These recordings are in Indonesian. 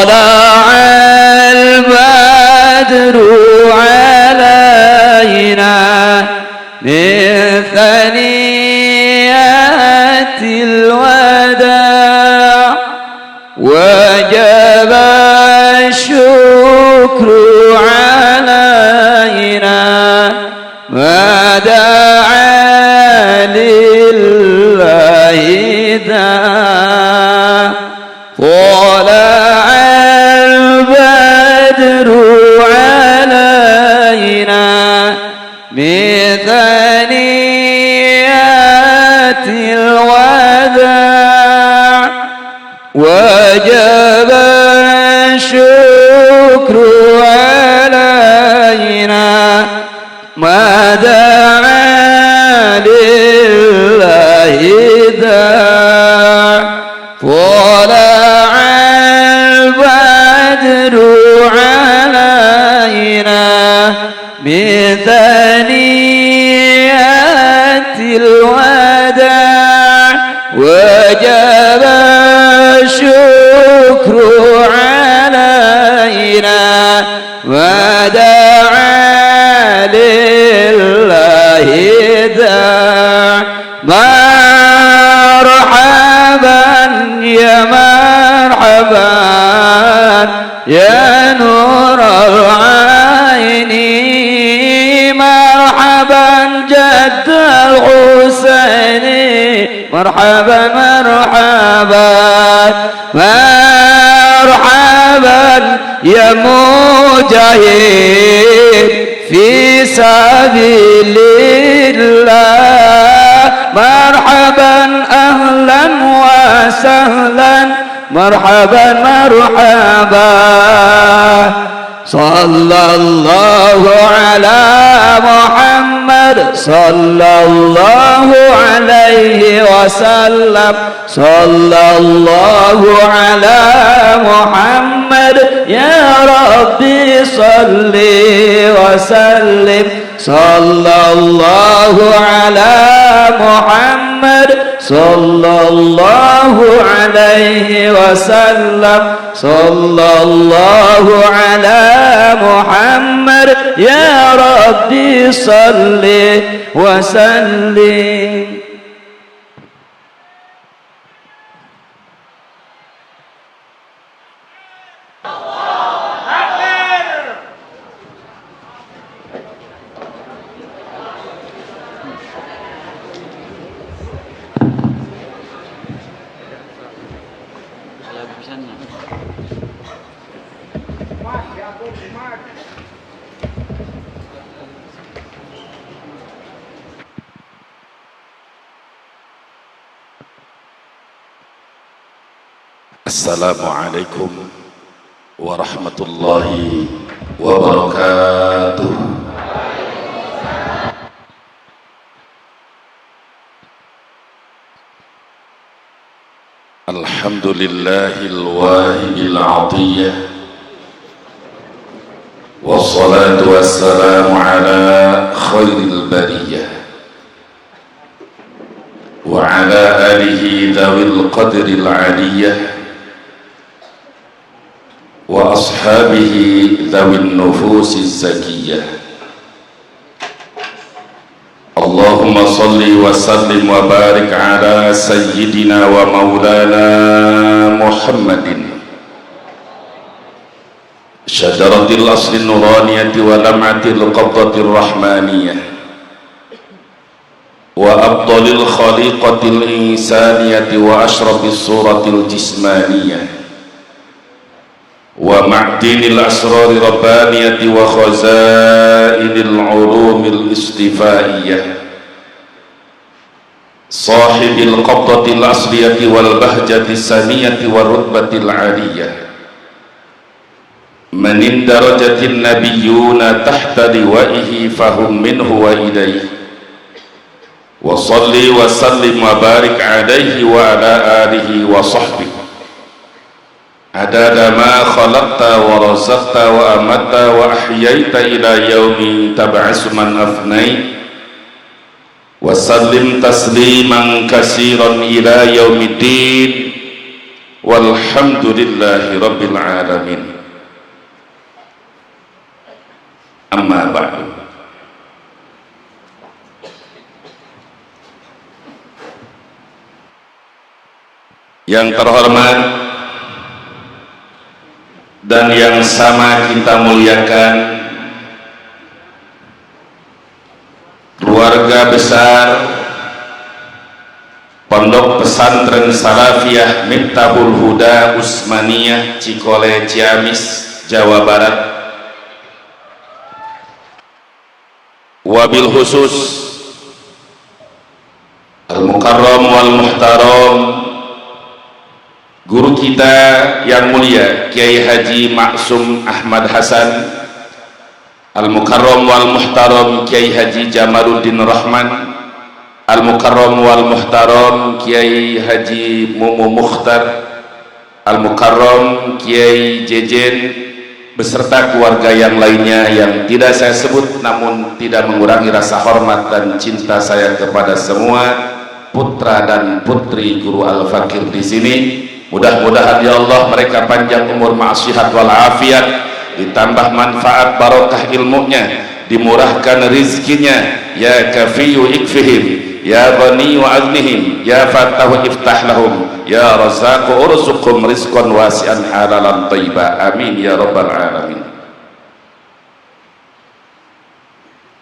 طلع البدر علينا من ثنيات الوداع وجب الشكر علينا ما دعا لله داع طلع البدر علينا من ثنيات الوداع وجب الشكر علينا ما دعا لله داع طلع البدر علينا من ثنيات الوداع وجب الشكر علينا ما دعا لله داع مرحبا يا مرحبا يا نور العين مرحبا جد الحسين مرحبا مرحبا مرحبا يا مجاهد في سبيل الله مرحبا أهلا وسهلا مرحبا مرحبا صلى الله على محمد صلى الله عليه وسلم صلى الله على محمد يا ربي صل وسلم صلى الله على محمد صلى الله عليه وسلم صلى الله على محمد يا ربي صل وسلم. Assalamualaikum warahmatullahi wabarakatuh. Alhamdulillahil wahibil atiyah wassalatu wassalamu ala khairil bariyah wa ala alihi dhawil qadril aliyah wa ashabihi dhawin nufusi zakiyah. Allahumma salli wa sallim wa barik ala sayyidina wa maulana Muhammadin syajaratil asli nuraniyati wa lam'atil qabdatir rahmaniyah wa abdalil khaliqatil insaniyati wa ashrafis suratil jismaniyah wa ma'dinil asrari rabbaniyati wa khazainil ulumil istifaiyah sahibil qabdatil asliyati wal bahjati saniyati wa rutbatil aliyah man indarajatin nabiyyuna tahta liwaihi fahum minhu wa ilayhi wa salli wa sallim wa barik alaihi wa ala alihi wa sahbihi adada ma khalaqta wa razaqta wa amatta wa ahyaita ila yaumi tab'asu man afnai wa sallim tasliman kasiran ila yaumiddin walhamdulillahi rabbil alamin. Amma ba'du. Yang terhormat dan yang sama kita muliakan keluarga besar Pondok Pesantren Salafiyah Miftahul Huda Usmaniyah Cikole Ciamis, Jawa Barat, wabil khusus Al-Mukarram wal Muhtaram guru kita yang mulia Kiai Haji Maksum Ahmad Hasan, Al-Mukarram wal Muhtaram Kiai Haji Jamaluddin Rahman, Al-Mukarram wal Muhtaram Kiai Haji Mumu Mukhtar, Al-Mukarram Kiai Jejen beserta keluarga yang lainnya yang tidak saya sebut, namun tidak mengurangi rasa hormat dan cinta saya kepada semua putra dan putri guru Al-Fakir di sini. Mudah-mudahan ya Allah mereka panjang umur, ma'asyihat wal afiat, ditambah manfaat barokah ilmunya, dimurahkan rizkinya. Ya kafiyu ikfihim, ya ghani wa aghnihim, ya fatahu iftah lahum, ya razaqu urzuqhum rizqan wasi'an halalan thayyiba, amin ya rabbal alamin.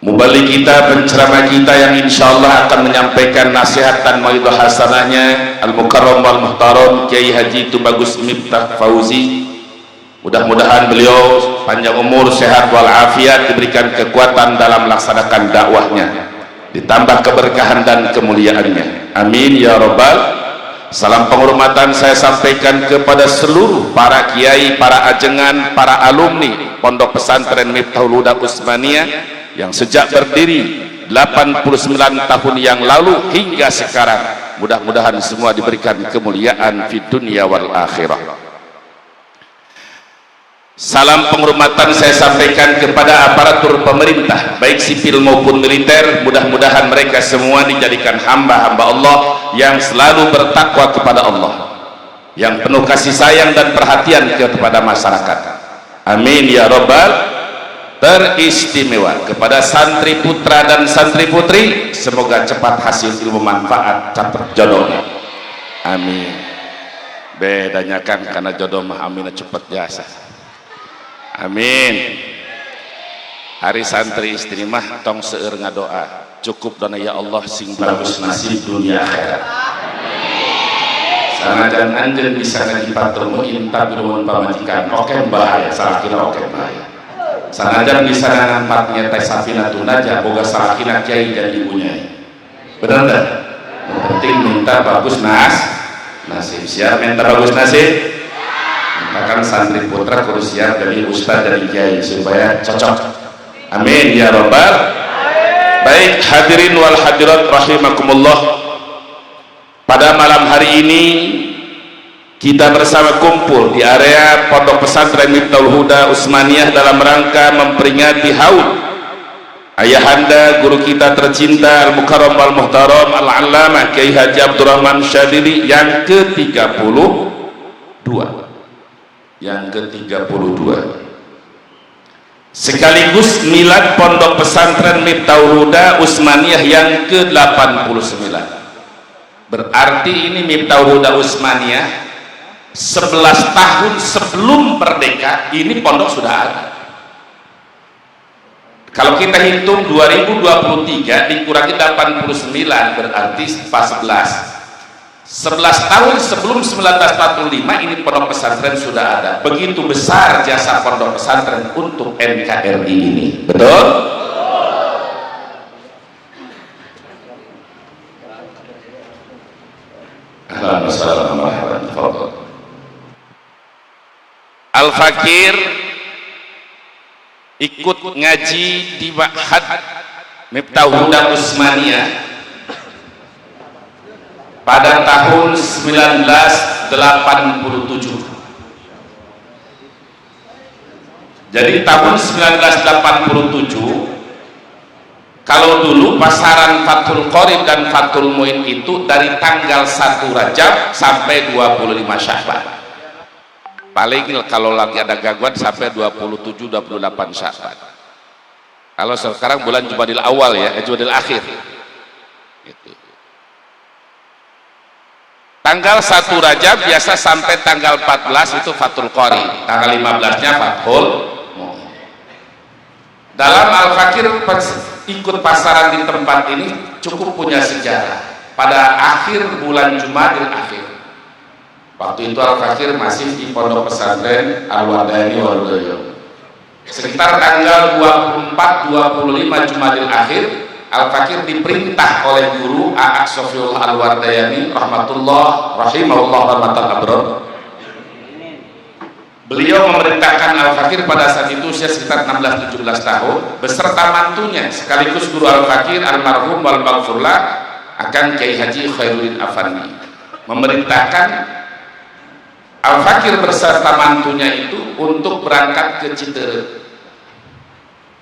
Mubalik kita, penceramah kita yang insyaallah akan menyampaikan nasihat dan mauidhah hasanahnya, Al-Mukarram wal Muhtaram Kiai Haji Tubagus Miftah Fauzi. Mudah-mudahan beliau panjang umur, sehat walafiat, diberikan kekuatan dalam melaksanakan dakwahnya, ditambah keberkahan dan kemuliaannya, amin ya rabbal. Salam penghormatan saya sampaikan kepada seluruh para kiai, para ajengan, para alumni Pondok Pesantren Miftahul Huda Usmaniyah yang sejak berdiri 89 tahun yang lalu hingga sekarang. Mudah-mudahan semua diberikan kemuliaan di dunia wal akhirah. Salam penghormatan saya sampaikan kepada aparatur pemerintah baik sipil maupun militer. Mudah-mudahan mereka semua dijadikan hamba-hamba Allah yang selalu bertakwa kepada Allah, yang penuh kasih sayang dan perhatian kepada masyarakat, amin ya rabbal. Teristimewa kepada santri putra dan santri putri, semoga cepat hasil ilmu manfaat, catat jodohnya, amin. Bedanya kan karena jodoh mah amin cepat biasa, amin. Hari santri istri mah tong seueur ngadoa, cukup dona ya Allah sing bagus nasib dunia akhirat. Sanajan anjeun bisa ngajipatur muin tapi nuhun pamajikan oke bahaya, salah kira oke bahaya. Sanajan bisa ngampatnya teh Safinatun Najah boga salakina kiai dan ibunya, bener enggak? Penting minta bagus nasib, siap minta bagus nasib. Maka santri putra kudu siap jadi ustaz dan kiai supaya cocok, amin ya rabbal. Baik hadirin wal hadirat rahimakumullah, pada malam hari ini kita bersama kumpul di area Pondok Pesantren Miftahul Huda Usmaniyah dalam rangka memperingati haud ayahanda guru kita tercinta Al-Mukarram wal Muhtaram Al-Allamah Kiai Haji Abdurrahman Syadili yang ke-32, sekaligus milad Pondok Pesantren Miftahul Huda Usmaniyah yang ke-89. Berarti ini Miftahul Huda Usmaniyah 11 tahun sebelum merdeka ini pondok sudah ada. Kalau kita hitung 2023 dikurangi 89 berarti pas 11 tahun sebelum 1945 ini pondok pesantren sudah ada. Begitu besar jasa pondok pesantren untuk NKRI ini, betul? Assalamualaikum. Al-Fakir ikut ngaji di Ma'had Miftahul Huda Usmaniyah pada tahun 1987. Jadi tahun 1987, kalau dulu pasaran Fathul Qorib dan Fathul Muin itu dari tanggal 1 Rajab sampai 25 Sya'ban. paling kalau lagi ada gangguan sampai 27-28 Sya'ban. Kalau sekarang bulan Jumadil Awal ya, Jumadil Akhir gitu. Tanggal 1 Rajab biasa sampai tanggal 14 itu Fathul Qori, tanggal 15-nya Fathul Mu'in. Dalam Al-Fakir ikut pasaran di tempat ini cukup punya sejarah. Pada akhir bulan Jumadil Akhir, waktu itu Al-Fakir masih di Pondok Pesantren Al-Wadani Waluyo. Sekitar tanggal 24-25 Jumadil Akhir, Al-Fakir diperintah oleh guru A'ak Sofiullah Al-Wardayani rahimahullah rahmatan abrar. Beliau memerintahkan Al-Fakir pada saat itu usia sekitar 16-17 tahun beserta mantunya sekaligus guru Al-Fakir almarhum wal maghfurlah akan Kiai Haji Khairuddin Afandi, memerintahkan Al-Fakir beserta mantunya itu untuk berangkat ke Citerep.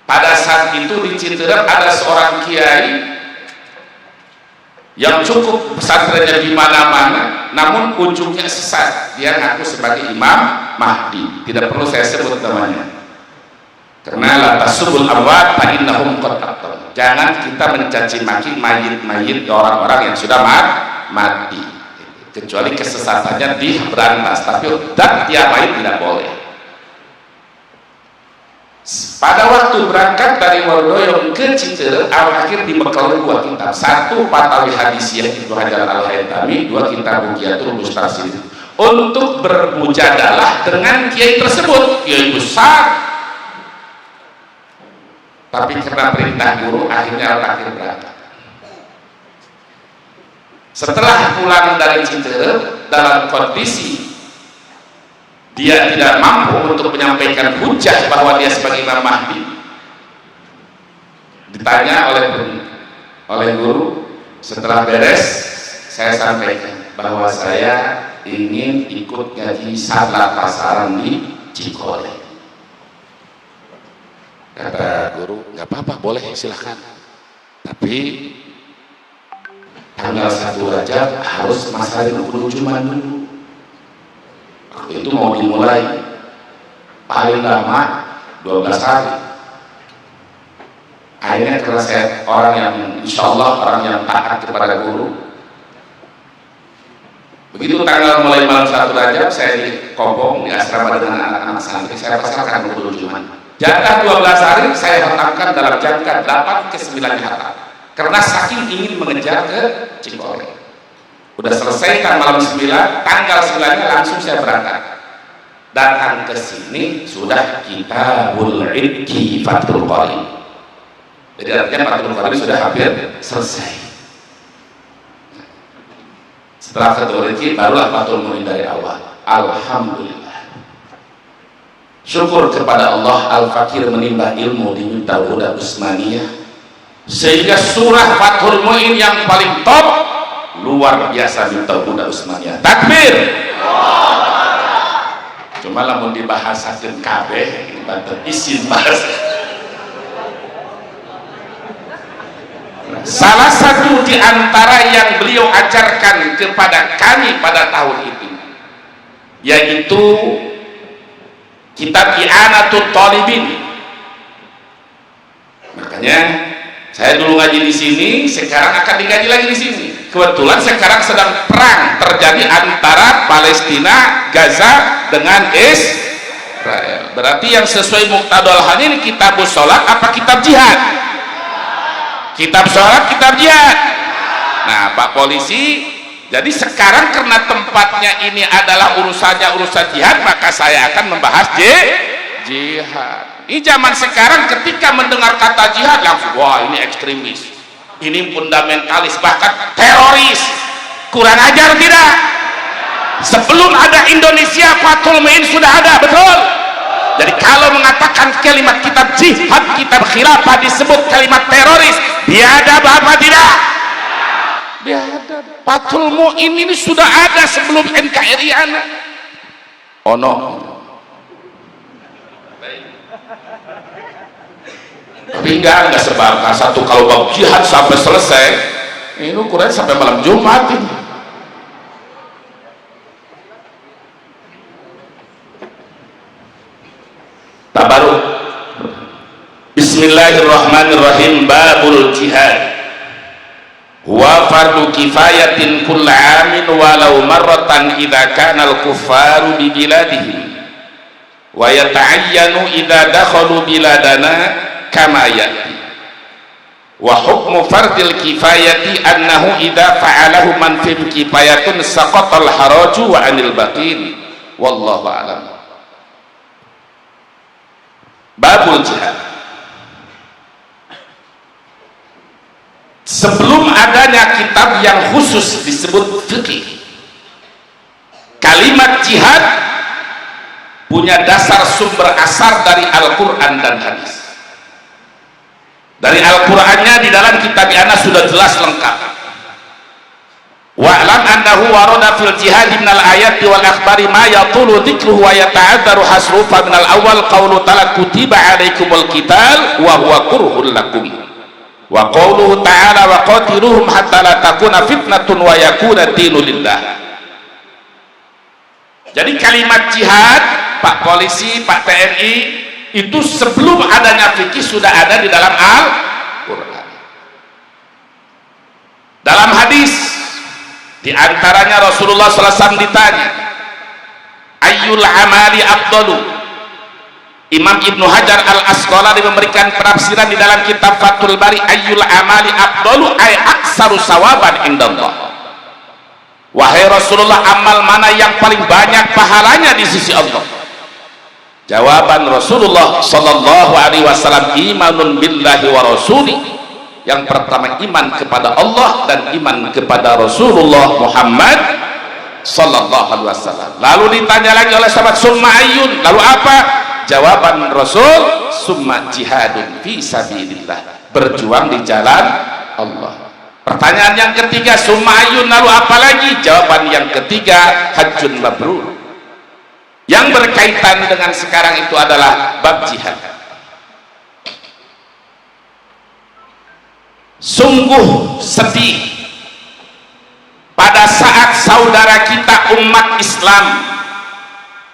Pada saat itu di Citerep ada seorang kiai yang cukup pesantrennya di mana-mana, namun ujungnya sesat. Dia ngaku sebagai Imam Mahdi. Tidak perlu saya sebut namanya. Karena la tasubul amwat fa innahum qad aqtalu. Jangan kita mencaci maki mayit-mayit orang-orang yang sudah mati. Kecuali kesesatannya diberantas, tapi dan tiap mayit tidak boleh. Pada waktu berangkat dari Waluyo ke Citerep, Al-Fakir dibekali 2 kitab. 1 Fatawi Hadisiyah Ibnu Hajar Al-Haytami, 2 kitab Buqiyatul Mustarsyid, untuk bermujadalah dengan kiai tersebut, kiai besar. Tapi karena perintah guru, akhirnya Al-Fakir berangkat. Setelah pulang dari Citerep dalam kondisi dia tidak mampu untuk menyampaikan hujah bahwa dia sebagai Imam Mahdi, ditanya oleh guru. Setelah beres, saya sampaikan bahwa saya ingin ikut ngaji salat pasaran di Cikole. Kata guru, nggak apa-apa, boleh, silahkan, tapi tanggal 1 Rajab harus masalin penujuman dulu. Waktu itu mau dimulai paling lama 12 hari. Akhirnya karena saya orang yang insya Allah orang yang taat kepada guru, begitu tanggal mulai malam 1 Rajab saya di Kobong, di asrama dengan anak-anak santri, saya pasarkan penujuman. Jatah 12 hari saya hatamkan dalam jangka 8 ke 9 hatam. Karena saking ingin mengejar ke Cikole. Udah selesai kan malam 9, tanggal 9-nya langsung saya berangkat. Datang ke sini sudah Kitabul Idki Fathul Qori. Jadi artinya Fathul Qori sudah hampir selesai. Setelah Fathul Idki barulah Fathul Mu'in dari awal. Alhamdulillah. Syukur kepada Allah, Al-Fakir menimba ilmu di Miftahul Huda Utsmaniyah, sehingga surah Fathul Mu'in yang paling top, luar biasa Miftahul Huda Utsmaniyah. Takbir. Cuma lamun dibahasakeun kabeh ini banten izin bahas. Salah satu di antara yang beliau ajarkan kepada kami pada tahun itu yaitu kitab I'anatul Talibin. Makanya saya dulu ngaji di sini, sekarang akan digaji lagi di sini. Kebetulan sekarang sedang perang terjadi antara Palestina, Gaza dengan Israel. Berarti yang sesuai Muqtadal Hani ini kitab sholat apa kitab jihad? Kitab sholat, kitab jihad. Nah, Pak Polisi, jadi sekarang karena tempatnya ini adalah urusannya urusan jihad, maka saya akan membahas jihad. Ini zaman sekarang ketika mendengar kata jihad langsung, wah ini ekstremis, ini fundamentalis, bahkan teroris. Kurang ajar tidak? Sebelum ada Indonesia, Fathul Mu'in sudah ada, betul? Jadi kalau mengatakan kalimat kitab jihad, kitab khilafah disebut kalimat teroris, biadab apa tidak? Biadab. Fathul Mu'in ini sudah ada sebelum NKRI anak. Oh no. Tapi enggak sebarkan satu kalau bab jihad sampai selesai ini ukuran sampai malam Jumat ini. Tabaruk. Bismillahirrahmanirrahim. Babul jihad wa fardu kifayatin kulla amin walau marratan idza kana al-kuffaru bi biladihim wa yata'ayyanu idza dakhalu biladana kama yati. Wa hukmu fardil kifayati annahu idza fa'alahu man fi kifayatun saqatal haraju wa anil baqin wallahu a'lam. Babul jihad. Sebelum adanya kitab yang khusus disebut fikih, kalimat jihad punya dasar sumber asar dari Al-Quran dan hadis. Dari Al-Qurannya di dalam kitab ana sudah jelas lengkap. Wa'lam annahu warada fil jihad minal ayati wal akhbari ma yatulu dzikruhu wa yata'adzaru hasrufa minal awal qawlu ta'ala kutiba alaikumul qital wa huwa kurhul lakum wa qawluhu ta'ala wa qatiluhum hatta la takuna fitnatun wa yakuna dinu lillah. Jadi kalimat jihad, Pak Polisi, Pak TNI, itu sebelum adanya fikih sudah ada di dalam Al-Quran. Dalam hadis diantaranya Rasulullah SAW ditanya, ayyul amali afdalu. Imam Ibnu Hajar Al-Asqalani memberikan penafsiran di dalam kitab Fathul Bari, ayyul amali afdalu ay aksaru sawaban indallah. Wahai Rasulullah, amal mana yang paling banyak pahalanya di sisi Allah? Jawaban Rasulullah sallallahu alaihi wasallam, imanun billahi wa rasuli. Yang pertama iman kepada Allah dan iman kepada Rasulullah Muhammad sallallahu alaihi wasallam. Lalu ditanya lagi oleh sahabat, summa ayyun, lalu apa? Jawaban Rasul, summa jihadun fi sabilillah, berjuang di jalan Allah. Pertanyaan yang ketiga, summa ayyun, lalu apa lagi? Jawaban yang ketiga, hajjun mabrur. Yang berkaitan dengan sekarang itu adalah bab jihad. Sungguh sedih pada saat saudara kita umat Islam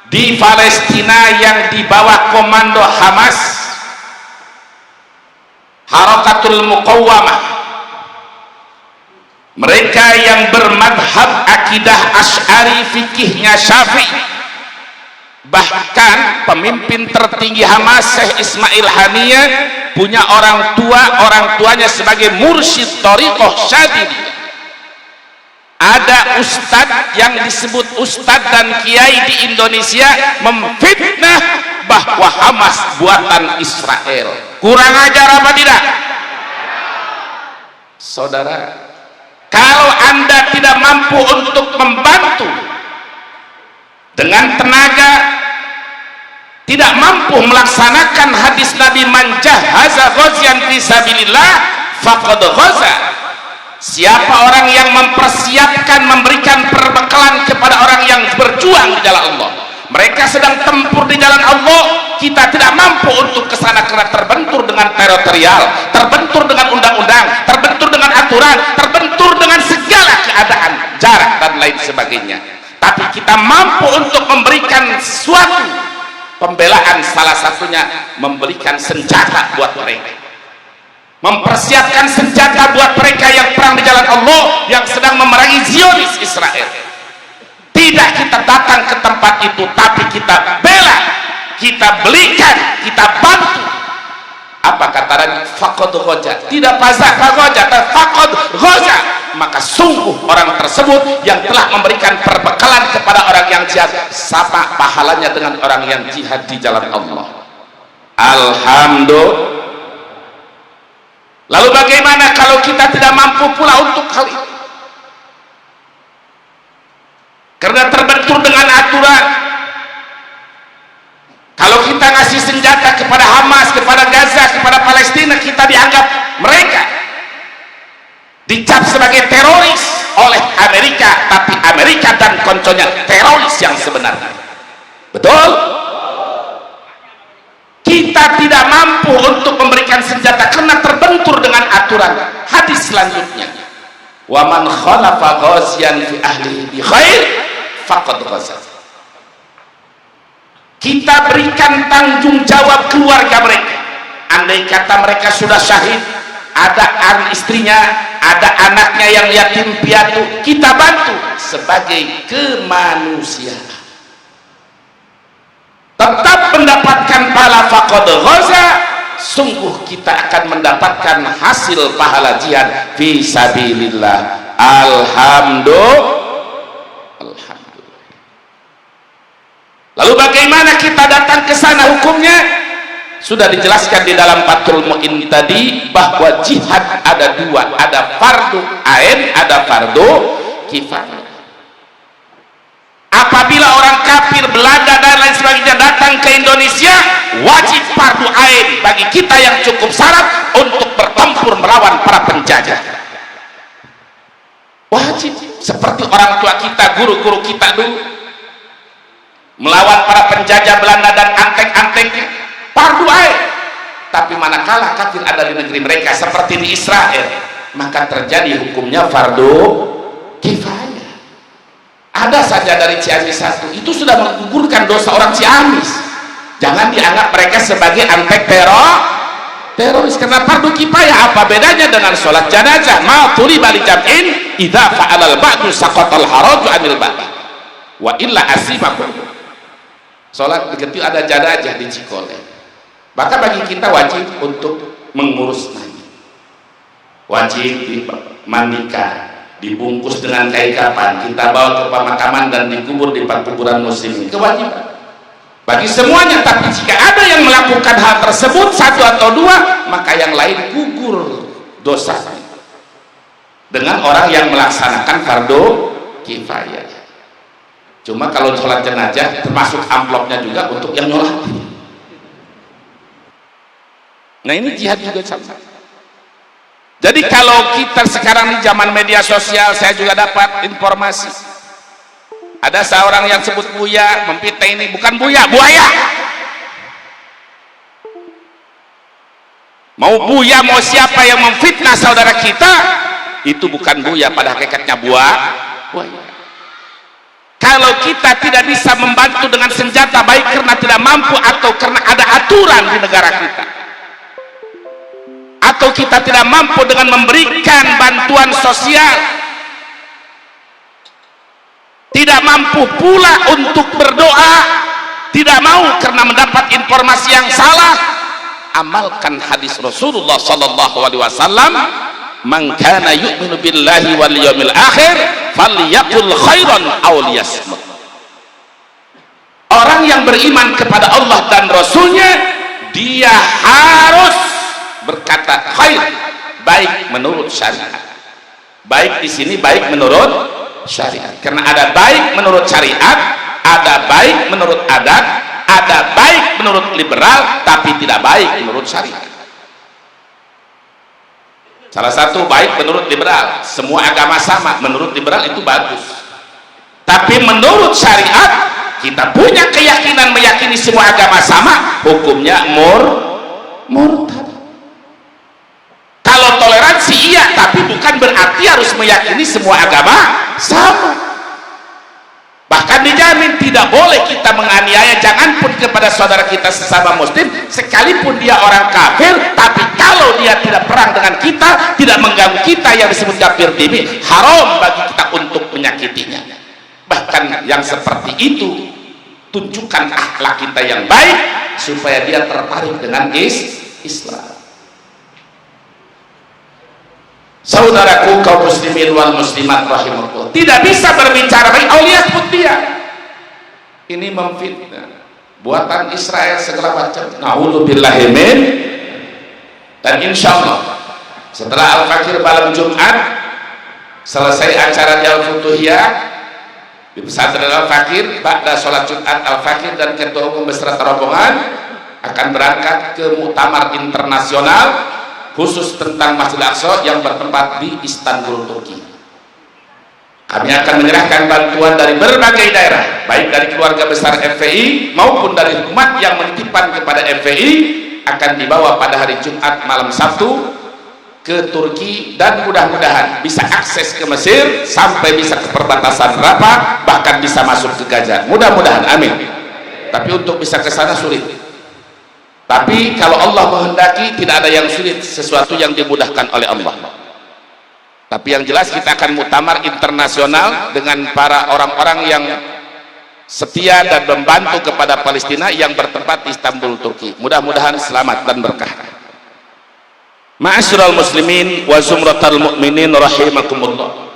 di Palestina yang di bawah komando Hamas, Harakatul Muqawwamah, mereka yang bermadhab akidah Asy'ari, fikihnya Syafi'i, bahkan pemimpin tertinggi Hamas Syekh Ismail Haniyah punya orang tuanya sebagai mursyid thariqah Syadziliyah. Ada ustadz yang disebut ustadz dan kiai di Indonesia memfitnah bahwa Hamas buatan Israel. Kurang ajar apa tidak? Saudara, kalau Anda tidak mampu untuk membantu dengan tenaga, tidak mampu melaksanakan hadis Nabi, man jahaza ghazian fi sabilillah faqad ghaza. Siapa orang yang mempersiapkan, memberikan perbekalan kepada orang yang berjuang di jalan Allah, mereka sedang tempur di jalan Allah. Kita tidak mampu untuk kesana karena terbentur dengan teritorial, terbentur dengan undang-undang, terbentur dengan aturan, terbentur dengan segala keadaan, jarak dan lain sebagainya. Tapi kita mampu untuk memberikan suatu pembelaan, salah satunya memberikan senjata buat mereka, mempersiapkan senjata buat mereka yang perang di jalan Allah, yang sedang memerangi Zionis Israel. Tidak kita datang ke tempat itu, tapi kita bela, kita belikan, kita bantu. Apa kata Nabi? Faqad ghaza, tidak fazaq ghaza, tapi faqad ghaza. Maka sungguh orang tersebut yang telah memberikan perbekalan kepada orang yang jihad, sama pahalanya dengan orang yang jihad di jalan Allah. Alhamdulillah. Lalu bagaimana kalau kita tidak mampu pula untuk hal itu? Karena terbentur dengan aturan. Kalau kita ngasih senjata kepada Hamas, kepada Gaza, kepada Palestina, kita dianggap mereka dicap sebagai teroris oleh Amerika, tapi Amerika dan konconya teroris yang sebenarnya. Betul? Kita tidak mampu untuk memberikan senjata karena terbentur dengan aturan. Hadis selanjutnya, wa man khalafa ghaziyan fi ahlihi bi khair faqad ghaza. kita berikan tanggung jawab keluarga mereka. Andai kata mereka sudah syahid, ada istrinya, ada anaknya yang yatim piatu, kita bantu sebagai kemanusiaan. Tetap mendapatkan pahala faqad ghaza, sungguh kita akan mendapatkan hasil pahala jihad fi sabilillah. Alhamdulillah. Lalu bagaimana kita datang ke sana hukumnya? Sudah dijelaskan di dalam Fathul Mu'in tadi bahwa jihad ada dua, ada fardu ain, ada fardu kifayah. Apabila orang kafir, Belanda dan lain sebagainya datang ke Indonesia, wajib fardu ain bagi kita yang cukup syarat untuk bertempur melawan para penjajah. Wajib, seperti orang tua kita, guru-guru kita dulu melawan para penjajah Belanda dan anteng-antengnya, fardu ain. Tapi manakala kafir ada di negeri mereka seperti di Israel, maka terjadi hukumnya fardu kifayah. Ada saja dari Ciamis satu, itu sudah menggugurkan dosa orang Ciamis. Jangan dianggap mereka sebagai antek teroris, karena fardu kifayah. Apa bedanya dengan sholat jenazah? Ma tuliba li jam'in idza fa'alal ba'du saqatal haraju anil ba'd wa illa asimakum. Sholat begitu ada jenazah di Cikole, maka bagi kita wajib untuk mengurus mayit, wajib dimandikan, dibungkus dengan kain kafan, kita bawa ke pemakaman dan dikubur di kuburan muslimin. Kewajiban bagi semuanya. Tapi jika ada yang melakukan hal tersebut satu atau dua, maka yang lain gugur dosa dengan orang yang melaksanakan fardu kifayah. Cuma kalau sholat jenazah termasuk amplopnya juga untuk yang nyolati. Nah ini jihad juga sama. Jadi kalau kita sekarang di zaman media sosial, saya juga dapat informasi ada seorang yang sebut Buya memfitnah ini, bukan Buya, buaya. Mau Buya mau siapa yang memfitnah saudara kita, itu bukan Buya, pada hakikatnya buaya. Kalau kita tidak bisa membantu dengan senjata, baik karena tidak mampu atau karena ada aturan di negara kita, atau kita tidak mampu dengan memberikan bantuan sosial, tidak mampu pula untuk berdoa, tidak mau karena mendapat informasi yang salah, amalkan hadis Rasulullah sallallahu alaihi wasallam, man kana yu'minu billahi wal yawmil akhir falyaqul khairan aw liyasmut. Orang yang beriman kepada Allah dan Rasulnya, dia harus berkata khair, baik menurut syariat. Baik di sini baik menurut syariat, karena ada baik menurut syariat, ada baik menurut adat, ada baik menurut liberal, tapi tidak baik menurut syariat. Salah satu baik menurut liberal, semua agama sama, menurut liberal itu bagus. Tapi menurut syariat, kita punya keyakinan meyakini semua agama sama, hukumnya murtad. Kalau toleransi iya, tapi bukan berarti harus meyakini semua agama sama. Bahkan dijamin tidak boleh kita menganiaya, janganpun kepada saudara kita sesama muslim, sekalipun dia orang kafir, tapi kalau dia tidak perang dengan kita, tidak mengganggu kita, yang disebut kafir dimi, haram bagi kita untuk menyakitinya. Bahkan yang seperti itu, tunjukkan akhlak kita yang baik supaya dia tertarik dengan Islam. Saudaraku kaum muslimin wal muslimat rahimakumullah, tidak bisa berbicara baik aulia sebut dia ini memfitnah, buatan Israel segala macam, na'udzubillahi min. Dan insya Allah setelah Al-Fakir malam Jumat selesai acara di Al-Futuhiyah di pesantren Al-Fakir, ba'da sholat Jumat Al-Fakir dan ketua umum beserta rombongan akan berangkat ke muktamar internasional khusus tentang Masjid Al-Aqsa yang bertempat di Istanbul, Turki. Kami akan menyerahkan bantuan dari berbagai daerah, baik dari keluarga besar FPI maupun dari umat yang menitipkan kepada FPI, akan dibawa pada hari Jumat malam Sabtu ke Turki, dan mudah-mudahan bisa akses ke Mesir sampai bisa ke perbatasan Rafah, bahkan bisa masuk ke Gaza. Mudah-mudahan, amin. tapi untuk bisa ke sana sulit. Tapi kalau Allah menghendaki, tidak ada yang sulit, sesuatu yang dimudahkan oleh Allah. Tapi yang jelas kita akan muktamar internasional dengan para orang-orang yang setia dan membantu kepada Palestina yang bertempat di Istanbul, Turki. Mudah-mudahan selamat dan berkah. Ma'asyiral muslimin wa zumratal mu'minin rahimakumullah.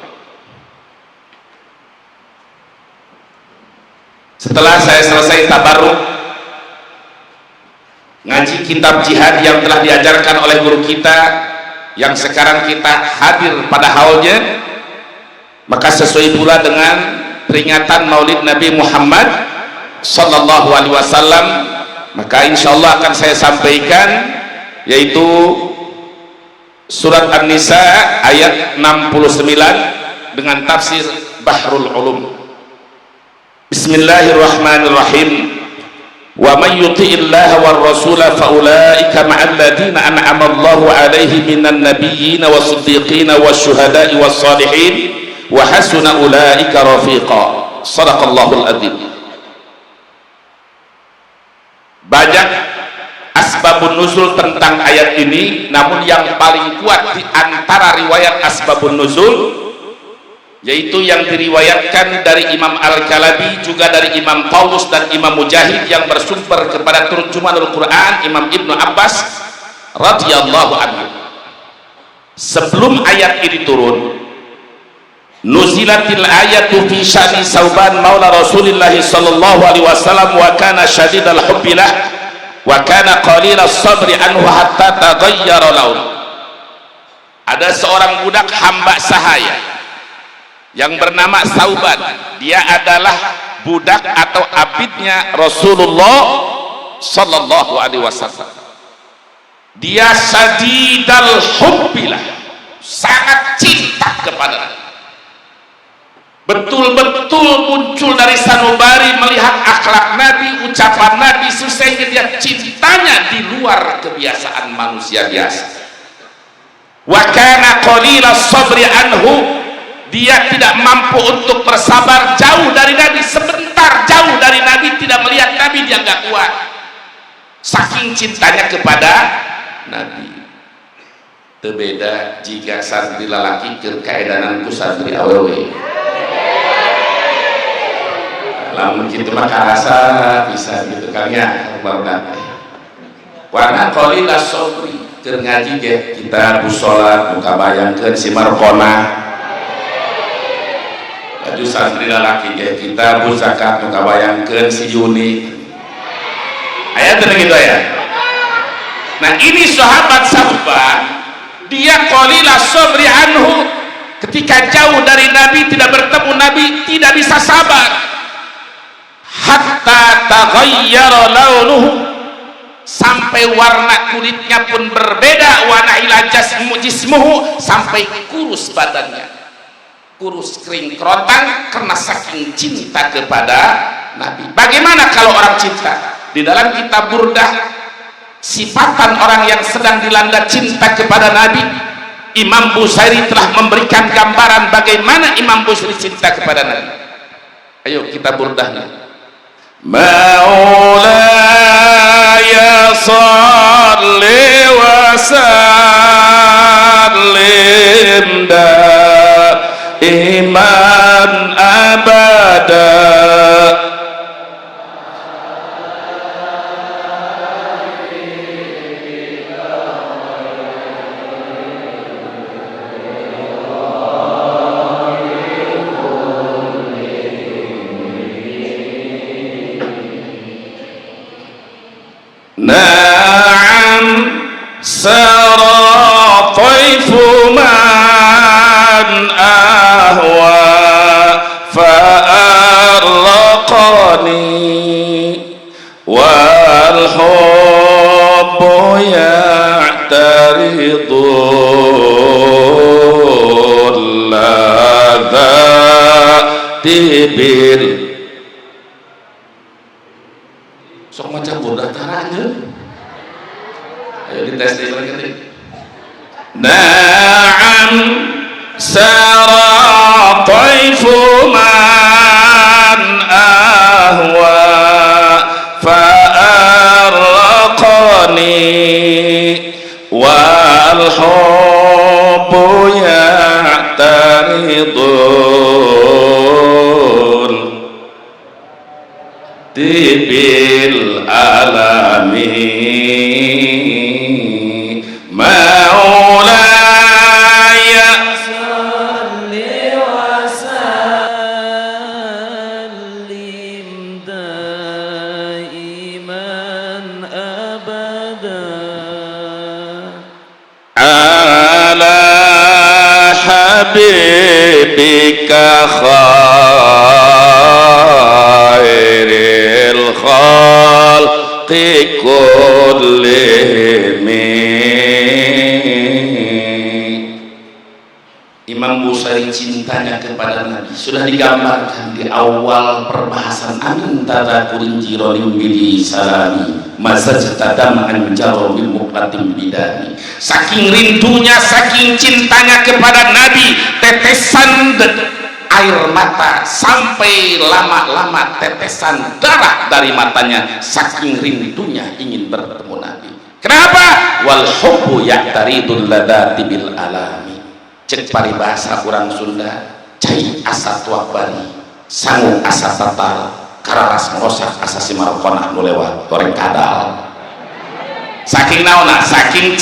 Setelah saya selesai tabarruk ngaji kitab jihad yang telah diajarkan oleh guru kita, yang sekarang kita hadir pada haulnya, maka sesuai pula dengan peringatan Maulid Nabi Muhammad sallallahu alaihi wasallam, maka insyaallah akan saya sampaikan yaitu surat An-Nisa ayat 69 dengan tafsir Bahrul Ulum. Bismillahirrahmanirrahim. Wa may yuti'illaha war rasula fa ulaika ma'al ladzina an'ama Allahu 'alaihim minan nabiyyin was-siddiqin wasyuhada'i was-salihin wa hasuna ulaika rafiqa. Shadaqallahul adzim. Banyak asbabun nuzul tentang ayat ini, namun yang paling kuat di antara riwayat asbabun nuzul yaitu yang diriwayatkan dari Imam Al-Kalabi, juga dari Imam Paulus dan Imam Mujahid yang bersumber kepada terjemahanul Quran Imam Ibnu Abbas radhiyallahu anhu. Sebelum ayat ini turun, nuzilatil ayatu fi sya'ni Sauban maula Rasulillah sallallahu alaihi wasallam wa kana syadidal hubbilah wa kana qalilas sabri anhu hatta taghayyara laun. Ada seorang budak hamba sahaya yang bernama Sauban. Dia adalah budak atau abidnya Rasulullah sallallahu alaihi wasallam. Dia syadidal hubbilah, sangat cinta kepada, betul-betul muncul dari sanubari melihat akhlak Nabi, ucapan Nabi, sehingga dia cintanya di luar kebiasaan manusia biasa. Wa kana qalilas sabri anhu, dia tidak mampu untuk bersabar jauh dari Nabi, sebentar jauh dari Nabi, tidak melihat Nabi dia nggak kuat, saking cintanya kepada Nabi. Terbeda jika santri lalaki keedananku santri awewe. Lamun kitu mah karasa bisa gitu kan ya, barudak. Warna qalilas sabri keur ngaji ge kita bu salat muka bayangkeun si marqona. Baju santri lalaki ge kita bu zakat muka bayangkeun si Yuni. Ayat gitu ya. Nah, ini sahabat Sauban, dia qalilas sabri anhu, ketika jauh dari Nabi, tidak bertemu Nabi, tidak bisa sabar. Hatta taghayyara launuhu, sampai warna kulitnya pun berbeda, warna ila jismuhu, sampai kurus badannya, kurus kering kerontang karena saking cinta kepada Nabi. Bagaimana kalau orang cinta? Di dalam kitab Burdah, sifatan orang yang sedang dilanda cinta kepada Nabi, Imam Busairi telah memberikan gambaran bagaimana Imam Busairi cinta kepada Nabi. Ayo kita Burdahnya. Maulaya salli wa sallim daiman abada na'am sara taifu man ahwa fa'arraqani wal hubbu ya'taridu ladhati bil. Sok macam Burdah taranya. Ayo dites lagi. Na'am sara taifu man ahwa khairil khalqi kullihim. Imam Busari cintanya kepada Nabi sudah digambarkan di awal perbahasan antara kurinjirolim bidi salami masa cetadama'an jarobil muqlatim bidani. Saking rindunya, saking cintanya kepada Nabi, tetesan air mata sampai lama-lama tetesan darah dari matanya, saking rindunya ingin bertemu Nabi. Kenapa? Wal hubbu ya'taridul ladati bil alami. Cek paribahasa kurang Sunda, cai asa tuak bari sangu asa tatal kararas merosak asa simarkona nu lewat goreng kadal. Saking naona, saking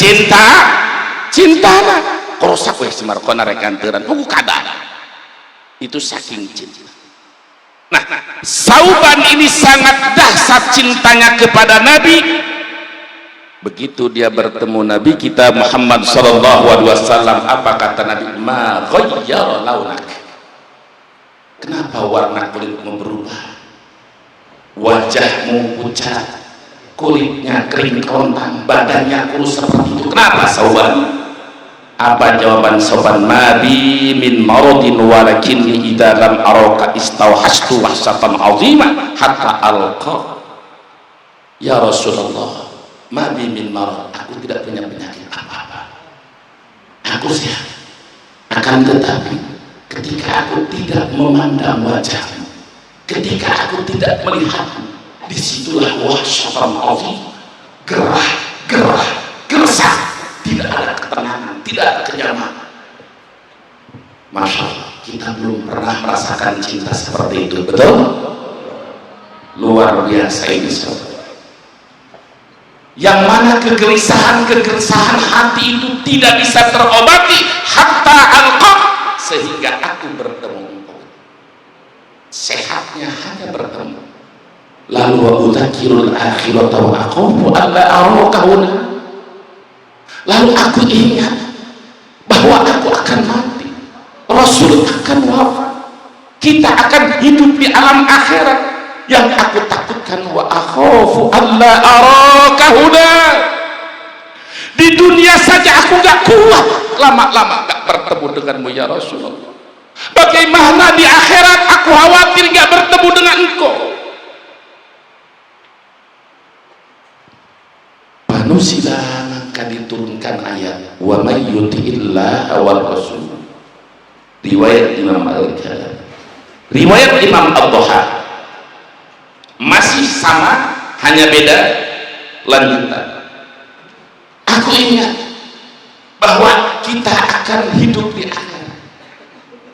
cintana korosak weh simarkona rek anteuran pugu kadal. Itu saking cinta. Nah, Sauban ini sangat dahsyat cintanya kepada Nabi. Begitu dia bertemu Nabi kita Muhammad sallallahu alaihi wasallam, apa kata Nabi? Ma ghayyara launak. Kenapa warna kulitmu berubah? Wajahmu pucat, kulitnya kering kerontang, badannya kurus seperti itu. Kenapa Sauban? Apa jawaban Sauban? Nabi min maradin walakin idza lam araka istawhastu wahsatan azima hatta alqa. Ya Rasulullah, Mabi min marad, aku tidak punya penyakit apa-apa, aku sehat. Akan tetapi ketika aku tidak memandang wajahmu, ketika aku tidak melihatmu, disitulah wahsyatan azim, gerah, gersah, tidak ada ketenangan, tidak ada kenyamanan. Masya Allah, kita belum pernah merasakan cinta seperti itu, betul? Luar biasa ini saudara. Yang mana kegelisahan hati itu tidak bisa terobati hatta alqa, sehingga aku bertemu engkau. Sehatnya hanya bertemu. Lalu wa udzakirul akhirata wa aqufu alla araqahuna. Lalu aku ingat bahwa aku akan mati, Rasul akan wafat, kita akan hidup di alam akhirat. Yang aku takutkan wa akhafu alla arakahuna. Di dunia saja aku gak kuat lama-lama gak bertemu denganmu ya Rasulullah. Bagaimana di akhirat aku khawatir gak bertemu dengan engkau. Panusila, maka diturunkan ayat wa may yuti'illah wal rasul. Riwayat Imam Al-Ghazali, riwayat Imam Ad-Duha, masih sama, hanya beda lanjutan. Aku ingat bahwa kita akan hidup di akhirat.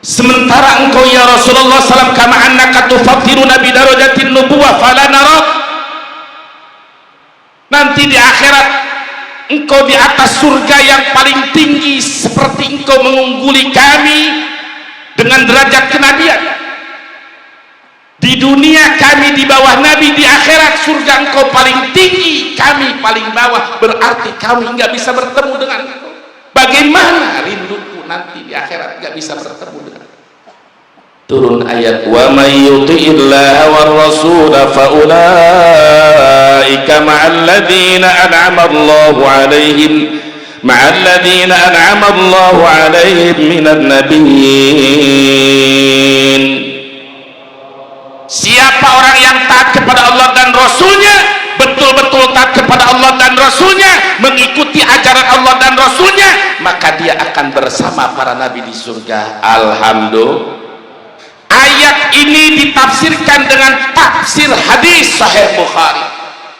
Sementara engkau ya Rasulullah SAW kama annaka tufattiruna bi darajatin nubuwah fala nara. Nanti di akhirat engkau di atas surga yang paling tinggi, seperti engkau mengungguli kami dengan derajat kenabian. Di dunia kami di bawah Nabi, di akhirat surga engkau paling tinggi, kami paling bawah, berarti kami nggak bisa bertemu dengan engkau. Bagaimana rinduku nanti di akhirat nggak bisa bertemu dengan engkau. Turun ayat wa may yuti'illaha war rasul fa ulaika ma'al ladzina an'ama Allahu 'alaihim minan nabiyyin. Siapa orang yang taat kepada Allah dan Rasulnya, betul-betul taat kepada Allah dan Rasulnya, mengikuti ajaran Allah dan Rasulnya, maka dia akan bersama para nabi di surga. Alhamdulillah. Ayat ini ditafsirkan dengan tafsir hadis Sahih Bukhari,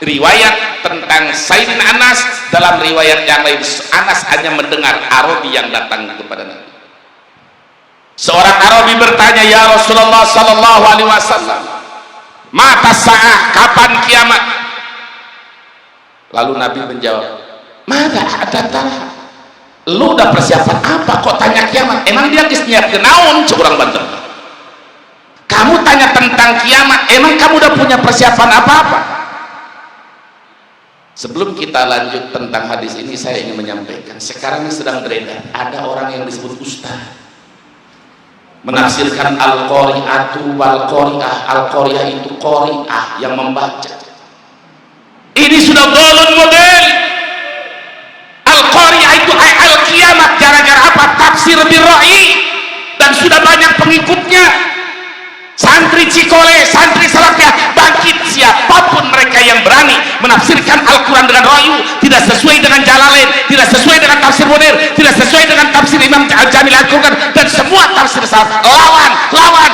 riwayat tentang Sayyidina Anas. Dalam riwayat yang lain, Anas hanya mendengar Arabi yang datang kepada Nabi. Seorang Arabi bertanya, ya Rasulullah sallallahu alaihi wasallam, mata sa'ah, kapan kiamat? Lalu Nabi menjawab, mada adatah, lu udah persiapan apa kok tanya kiamat? Emang dia nyiap kenaun curang banten. Kamu tanya tentang kiamat, emang kamu udah punya persiapan apa-apa? Sebelum kita lanjut tentang hadis ini, saya ingin menyampaikan, sekarang ini sedang beredar ada orang yang disebut ustaz. menafsirkan al-qari'atu wal qari'ah. Al-qari'ah itu qari'ah yang membaca. Ini sudah golon model. Al-qari'ah itu al-kiamat. Gara-gara apa? Tafsir birra'i, dan sudah banyak pengikutnya. Santri Cikole, santri Salafiyah bangkit, siapapun mereka yang berani menafsirkan Al-Quran dengan rayu, tidak sesuai dengan Jalalain, tidak sesuai dengan tafsir Munir, tidak sesuai dengan tafsir Imam Al-Jamil Al-Quran, dan semua tafsir salaf, lawan.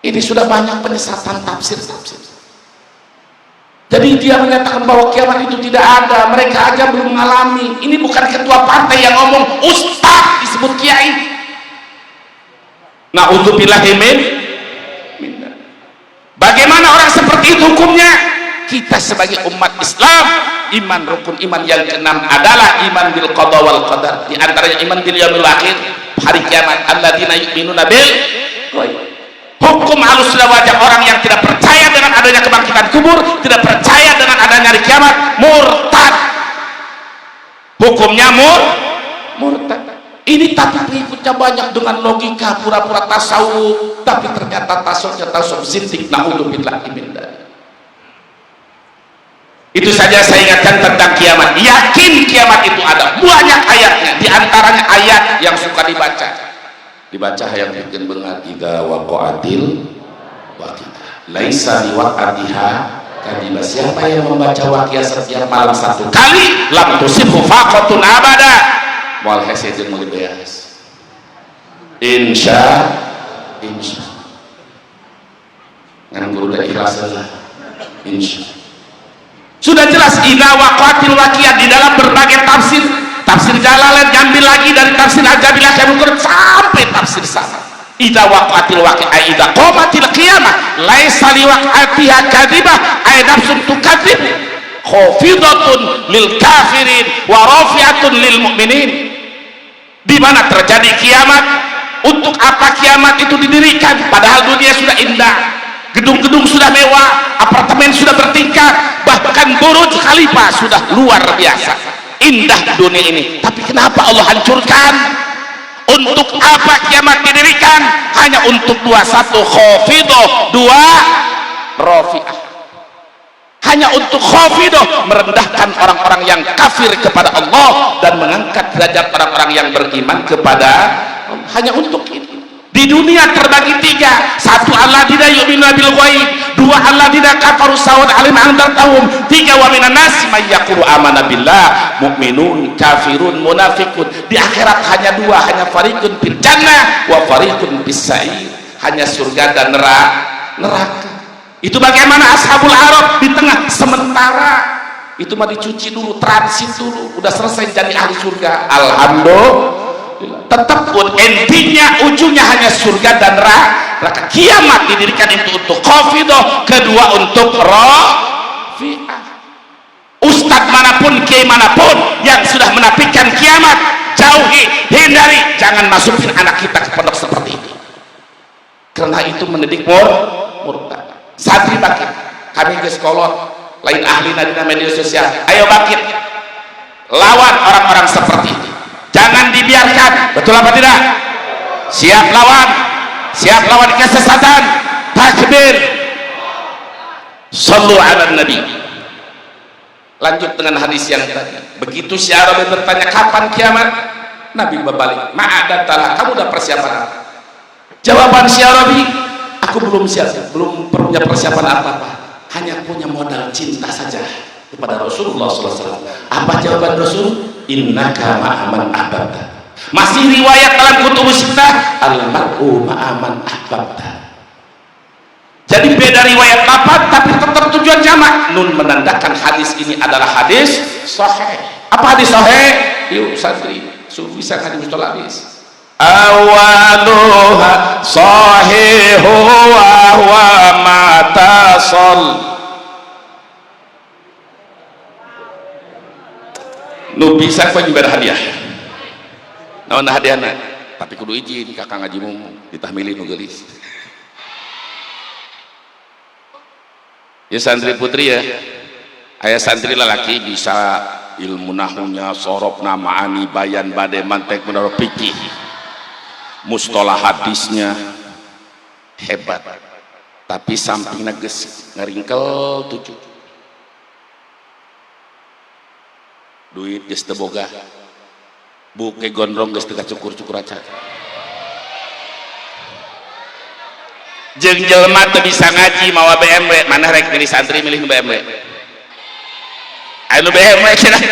Ini sudah banyak penyesatan tafsir. Jadi dia menyatakan bahwa kiamat itu tidak ada, mereka aja belum mengalami. Ini bukan ketua partai yang ngomong, ustaz disebut kiai. Na'udzubillahi min. Bagaimana orang seperti itu hukumnya? Kita sebagai umat Islam, iman rukun iman yang keenam adalah iman bil qada wal qadar. Di antaranya iman bil yaumil akhir, hari kiamat. Alladzina yu'minuna bil ghaib. Hukum alussunnah wal jamaah orang yang tidak percaya dengan adanya kebangkitan kubur, tidak percaya dengan adanya hari kiamat, murtad. Hukumnya murtad. Ini tapi pengikutnya banyak dengan logika pura-pura tasawuf, tapi ternyata tasawuf zindik. Na'udzubillahi min dzalik. Itu saja saya ingatkan tentang kiamat. Yakin kiamat itu ada, banyak ayatnya. Di antaranya ayat yang suka dibaca yang bikin bengar, idza waqa'atil waqi'ah laisa liwaqa'atiha kadhiba. Siapa yang membaca waqiah setiap malam satu kali, lam tusibhu faqatun abada. Wal hasidin mulai beres. Insya dengan guru dan ikhlas lah. Insya sudah jelas. Idza waqatil waqiah di dalam berbagai tafsir Jalalain, ambil lagi dari tafsir Al-Jamil Al-Quran sampai tafsir sama. Idza waqatil waqiah idza qamatil qiyamah laisa liwaqatiha kadhibah ay nafsun tukadzib khafidatun lil kafirin wa rafi'atun lil mu'minin. Di mana terjadi kiamat? Untuk apa kiamat itu didirikan? Padahal dunia sudah indah, gedung-gedung sudah mewah, apartemen sudah bertingkat, bahkan Burj Khalifa sudah luar biasa indah dunia ini. Tapi kenapa Allah hancurkan? Untuk apa kiamat didirikan? Hanya untuk dua, satu khafidah, dua rafi'ah. Hanya untuk khafidah, merendahkan orang-orang yang kafir kepada Allah dan mengangkat derajat orang-orang yang beriman kepada Allah. Hanya untuk itu. Di dunia terbagi tiga: satu alladzina yu'minuna bil ghaib, dua alladzina kafaru sawan alim andartahum, tiga wa minan nas may yaqulu amanna billah, mu'minun kafirun munafiqun. Di akhirat hanya dua, hanya fariqun fil jannah wa fariqun bis sa'ir, hanya surga dan neraka. Itu bagaimana ashabul araf di tengah. Sementara itu mah dicuci dulu, transit dulu, udah selesai jadi ahli surga, alhamdulillah. Tetap pun intinya ujungnya hanya surga dan neraka. Kiamat didirikan itu untuk khafidah, kedua untuk rafi'ah. Ustadz manapun, kiai manapun yang sudah menafikan kiamat, jauhi, hindari, jangan masukin anak kita ke pondok seperti ini, karena itu mendidik murtad. Santri bangkit, kami ke sekolah lain ahli nadina media sosial, ayo bangkit lawan orang-orang seperti itu, jangan dibiarkan. Betul apa tidak? Siap lawan kesesatan. Takbir, sallu ala nabi. Lanjut dengan hadis yang tadi. Begitu si Arabi bertanya kapan kiamat, Nabi berbalik, ma'adatala, kamu udah persiapan apa? Jawaban si Arabi, aku belum siap, belum punya persiapan apa-apa, hanya punya modal cinta saja kepada Rasulullah SAW. Apa jawaban Rasul? Innaka ma'aman ahbabta. Masih riwayat dalam kutubus sittah, al-mar'u ma'aman ahbabta. Jadi beda riwayat apa, tapi tetap tujuan jamak. Nun menandakan hadis ini adalah hadis sahih. Apa hadis sahih? Yuk santri, bisa ngaji mustolah hadis. Awaluha sahihu wa huwa matasol. Nu bisa kau nyimbar hadiah. Naon hadiahna? Tapi kudu izin kakak ngajimu ditahmili nu geulis. Ya santri putri ya. Aya santri lelaki bisa ilmu nahunya, sorobna, ma'ani, bayan, badai, mantek, menara fikih, mustalah hadisnya hebat, tapi sampingna geus ngaringkel 7, duit geus teu boga, buke gondrong geus teu kacukur-cukur aca, jeung jelema teu bisa ngaji mawa BMW, mana rek milih santri milih BMW, anu BMW cenah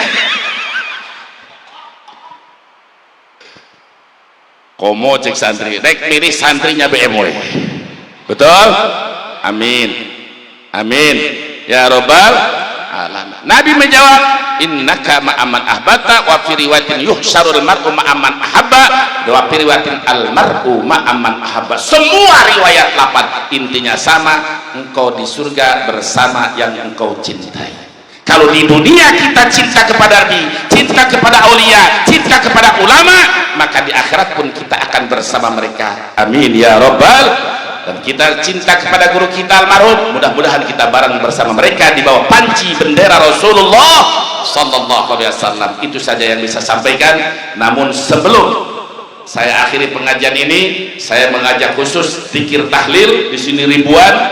komo cek santri rek milih santrinya BMW, betul? Amin amin ya robbal alamin. Nabi menjawab, innaka ma'aman ahbata, wa fi riwayatin yuhsyarul mar'u ma'aman ahabba, wa fi riwayatin al mar'u ma'aman ahabba. Semua riwayat 8 intinya sama, engkau di surga bersama yang engkau cintai. Kalau di dunia kita cinta kepada Nabi, cinta kepada aulia, cinta kepada ulama, maka di akhirat pun kita akan bersama mereka. Amin ya robbal. Dan kita cinta kepada guru kita almarhum, mudah-mudahan kita bareng bersama mereka di bawah panci bendera Rasulullah sallallahu alaihi wasallam. Itu saja yang bisa sampaikan. Namun sebelum saya akhiri pengajian ini, saya mengajak khusus zikir tahlil di sini ribuan.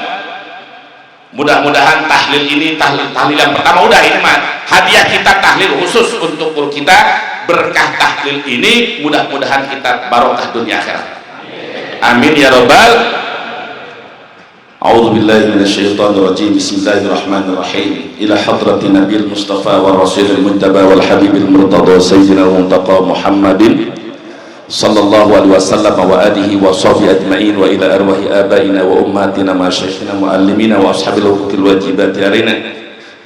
Mudah-mudahan tahlil ini tahlil yang pertama udah, ini mah hadiah kita tahlil khusus untuk guru kita. Berkah tahlil ini mudah-mudahan kita barokah dunia akhirat. Amin ya robbal. A'udzu billahi minasyaitonir rajim. Bismillahirrahmanirrahim. Ila hadratin nabiyil mustafa wa rasulil mujtaba wal habibil murtada sayyidina muntaqa Muhammadin sallallahu alaihi wasallam wa alihi wa sahbihi ajma'in, wa ila arwahi abaina wa ummatina ma syekhina muallimina wa ashabil huquqil wajibati alaina,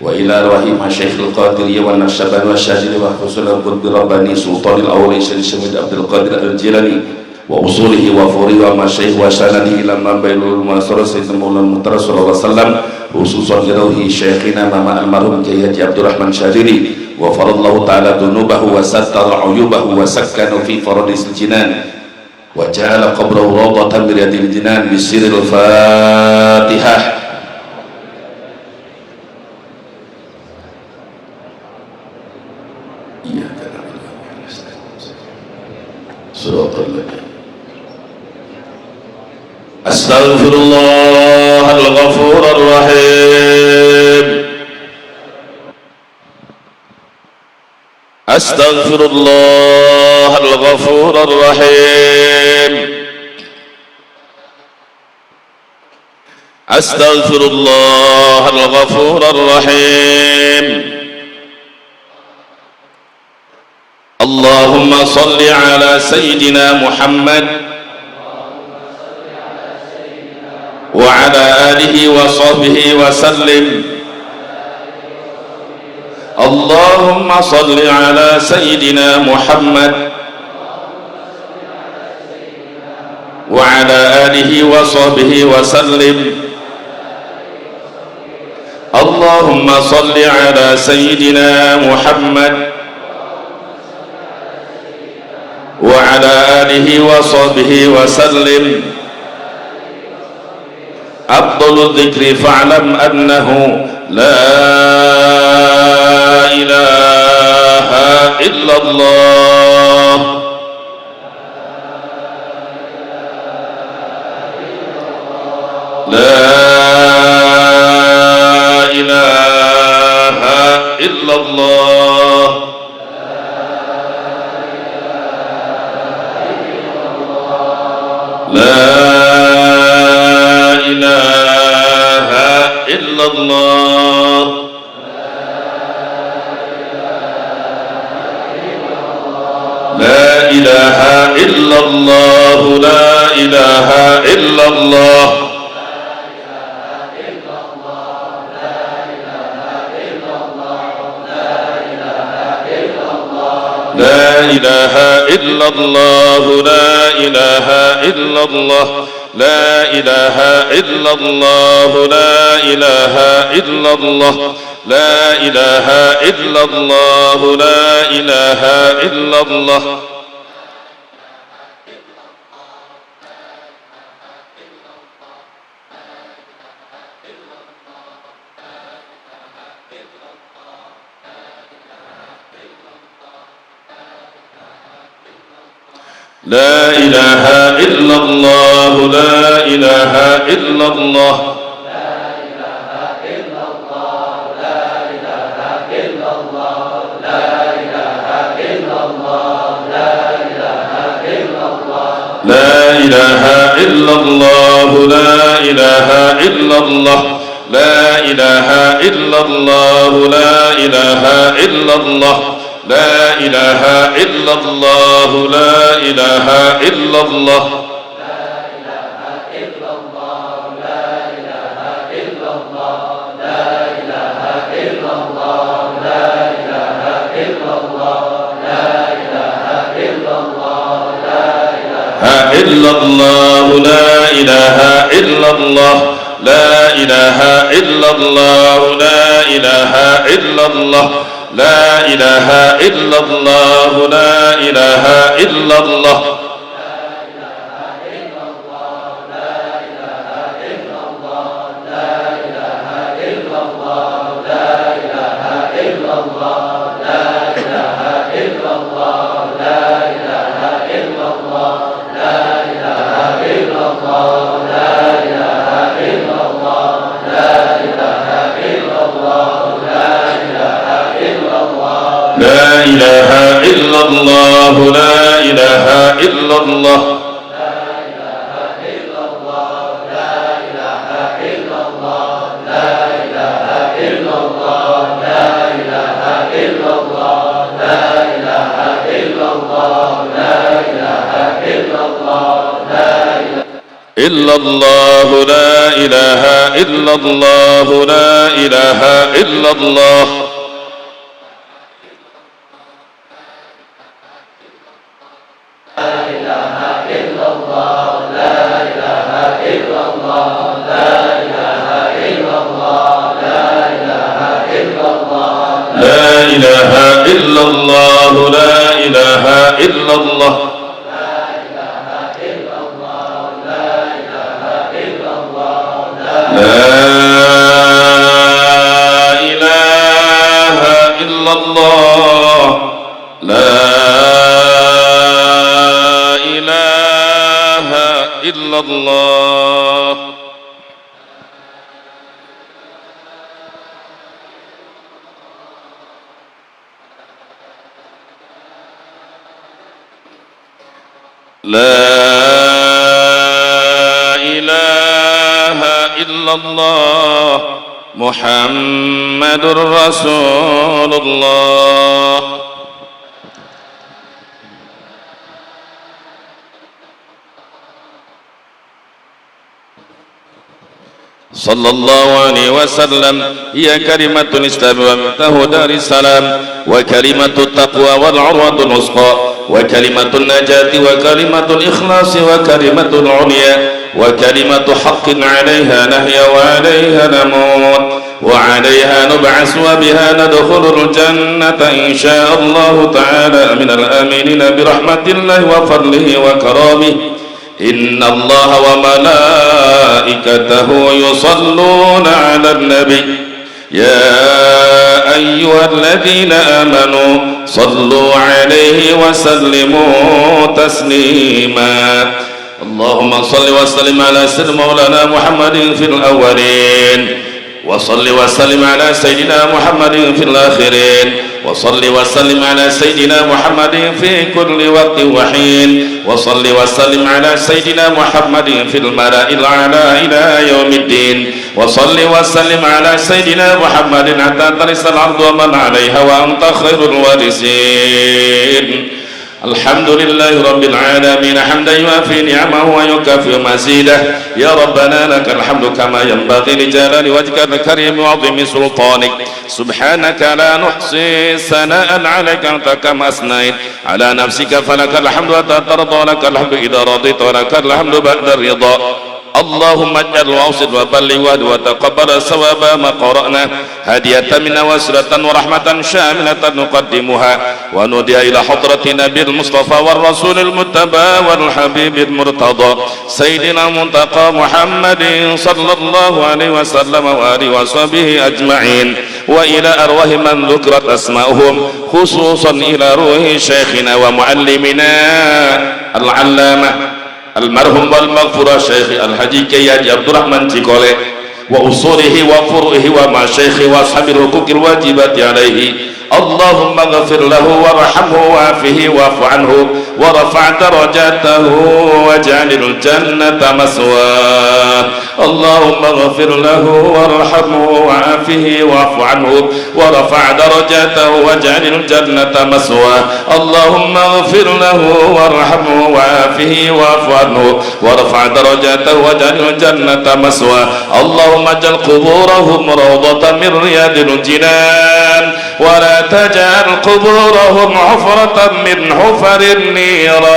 wa ila arwahi ma syekhil qadiriyya wa naqsyabani wa syadili wa husulul qudbi rabbani sultanil awli syamid Abdul Qadir al-Jilani wa usulihi wa furi wa masyayikh wa sanadihi ila mabailul masra sayyidina maulana mutar sallallahu alaihi wasallam, khususan jauhi syekhina mama almarhum Kiai Haji Abdurrahman Syadili, wa faradallahu ta'ala dunubahu wa sattara uyubahu wa sakkana fi faradisil jinan wa ja'ala qabrahu rawdatan min riyadil jinan bisiril Fatihah. Iya kan. Surah Astaghfirullahal ghafurur rahim. Astaghfirullahal ghafurur rahim. Astaghfirullahal ghafurur rahim. Allahumma salli ala sayyidina Muhammad wa ala alihi wa sahbihi wa sallim. Allahumma salli ala sayyidina Muhammad wa ala alihi wa sahbihi wa sallim. Allahumma salli ala sayyidina Muhammad wa ala alihi wa sahbihi wa sallim. Afdalul dzikri fa'lam annahu la ilaha illallah. La ilaha illallah. La ilaha illallah. La ilaha illallah. La ilaha illallah. La ilaha illallah. La ilaha illallah. La ilaha illallah. La ilaha illallah. La ilaha illallah. La ilaha illallah. لا إله إلا الله لا إله إلا الله لا إله إلا الله لا إله إلا الله لا إله إلا الله لا إله إلا الله لا إله إلا الله لا إله إلا الله إلا الله لا إله إلا الله لا إله إلا الله لا إله إلا الله لا إله إلا الله لا إله إلا الله لا إله إلا الله لا إله إلا الله إلا الله لا إله إلا الله لا إله إلا الله لا إله إلا الله لا إله إلا الله لا إله إلا الله لا إله إلا الله لا إله إلا الله محمد رسول الله صلى الله عليه وسلم هي كلمة الإسلام ومفتاح دار السلام وكلمة التقوى والعروة الوثقى وكلمة النجاة وكلمة الإخلاص وكلمة العليا وكلمة حق عليها نحيا وعليها نموت وعليها نبعث وبها ندخل الجنة إن شاء الله تعالى من الآمنين برحمة الله وفضله وكرامه إن الله وملائكته يصلون على النبي يا أيها الذين آمنوا صلوا عليه وسلموا تسليما اللهم صل وسلم على سيدنا مولانا محمد في الأولين وصل وسلم على سيدنا محمد في الآخرين وصل وسلم على سيدنا محمد في كل وقت وحين وصل وسلم على سيدنا محمد في الملأ الأعلى إلى يوم الدين وصل وسلم على سيدنا محمد حتى ترث الأرض ومن عليها وأنت خير الوارثين الحمد لله رب العالمين حمدا يوافي نعمه ويكافئ مزيده يا ربنا لك الحمد كما ينبغي لجلال وجهك الكريم وعظيم سلطانك سبحانك لا نحصي ثناء عليك أنت كما أثنيت على نفسك فلك الحمد حتى ترضى لك الحمد إذا رضيت ولك الحمد بعد الرضا اللهم اجعل واوصل وبلغ وتقبل ثواب ما قرأنا هدية منا وسلة ورحمة شاملة نقدمها ونودي إلى حضرة نبي المصطفى والرسول المتبى والحبيب المرتضى سيدنا المنتقى محمد صلى الله عليه وسلم وآله وصحبه أجمعين وإلى أرواح من ذكرت أسماؤهم خصوصا إلى روح شيخنا ومعلمنا al-allamah al-marhum wal maghfurah Syekh Al-Haji Kiai Abdurrahman Cikole wa usulihi wa furu'ihi wa masyayikhi wa ashabil huquqil wajibati alaihi. Allahumma ghafir lahu warhamhu wa'afihi wa'fu anhu warfa' darajatahu waj'alil jannata maswah. Allahumma ghafir lahu warhamhu wa'afihi wa'fu anhu warfa' darajatahu waj'alil jannata maswah. Allahumma ghafir lahu warhamhu wa'afihi wa'fu anhu warfa' darajatahu waj'alil jannata maswah. Allahumma ij'al quburahum rawdatan min riyadil jinan wa la taj'al quburahum 'ufratan min 'ufarin niran.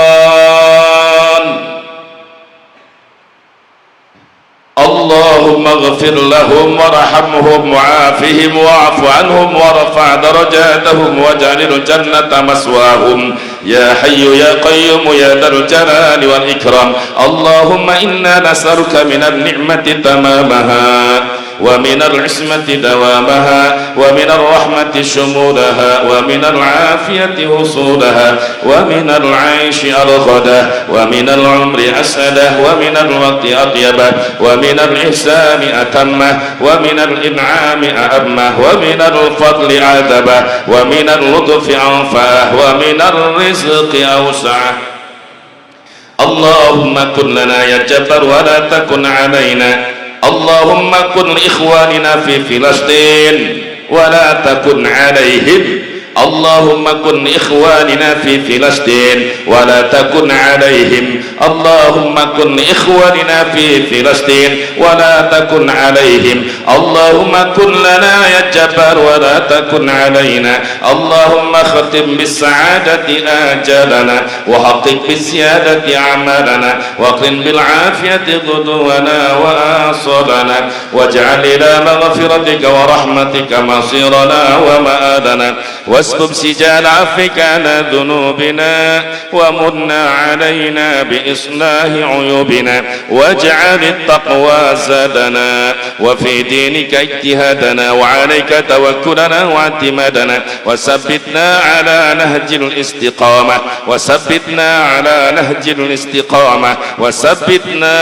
Allahumma ighfir lahum warhamhum wa'afihim wa'fu anhum warfa' darajatahum waj'alil jannata maswahum ya hayyu ya qayyum ya dzal jalali wal ikram. Allahumma inna nas'aluka minan ni'mati tamamaha ومن العصمة دوامها ومن الرحمة شمولها ومن العافية وصولها ومن العيش أرغده ومن العمر أسعده ومن الوقت أطيبه ومن الإحسان أتمه ومن الإنعام أأمه ومن الفضل أعذبه ومن اللطف أنفعه ومن الرزق أوسعه. اللهم كن لنا يا جبار ولا تكن علينا. اللهم كن لإخواننا في فلسطين ولا تكن عليهم. اللهم كن لإخواننا في فلسطين ولا تكن عليهم. اللهم كن لإخواننا في فلسطين ولا تكن عليهم. اللهم كن لنا يا جبار ولا تكن علينا. اللهم ختم بالسعادة آجالنا وحقق بالسيادة أعمالنا واقرن بالعافية غدونا وآصلنا واجعل إلى مغفرتك ورحمتك مصيرنا ومآلنا واسبب سجال عفوك على ذنوبنا ومن علينا بإصلاح عيوبنا واجعل التقوى زادنا وفي دينك اجتهادنا وعليك توكلنا واعتمادنا وثبتنا على نهج الاستقامة وثبتنا على نهج الاستقامة وثبتنا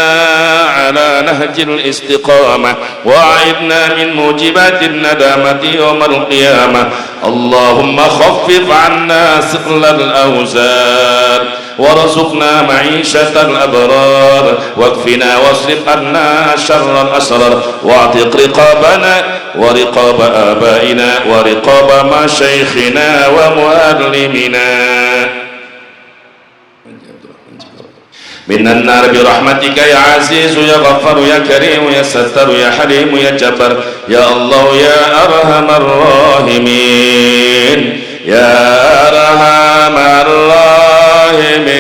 على نهج الاستقامة وأعذنا من موجبات الندامة يوم القيامة. اللهم خفف عنا ثقل الأوزار وارزقنا معيشة الأبرار واكفنا واصرف عنا شر الأسرار واعتق رقابنا ورقاب آبائنا ورقاب مشايخنا ومعلمنا من النار برحمتك يا عزيز يا غفار يا كريم يا ستار يا حليم يا جبار يا الله يا أرحم الراحمين يا أرحم الراحمين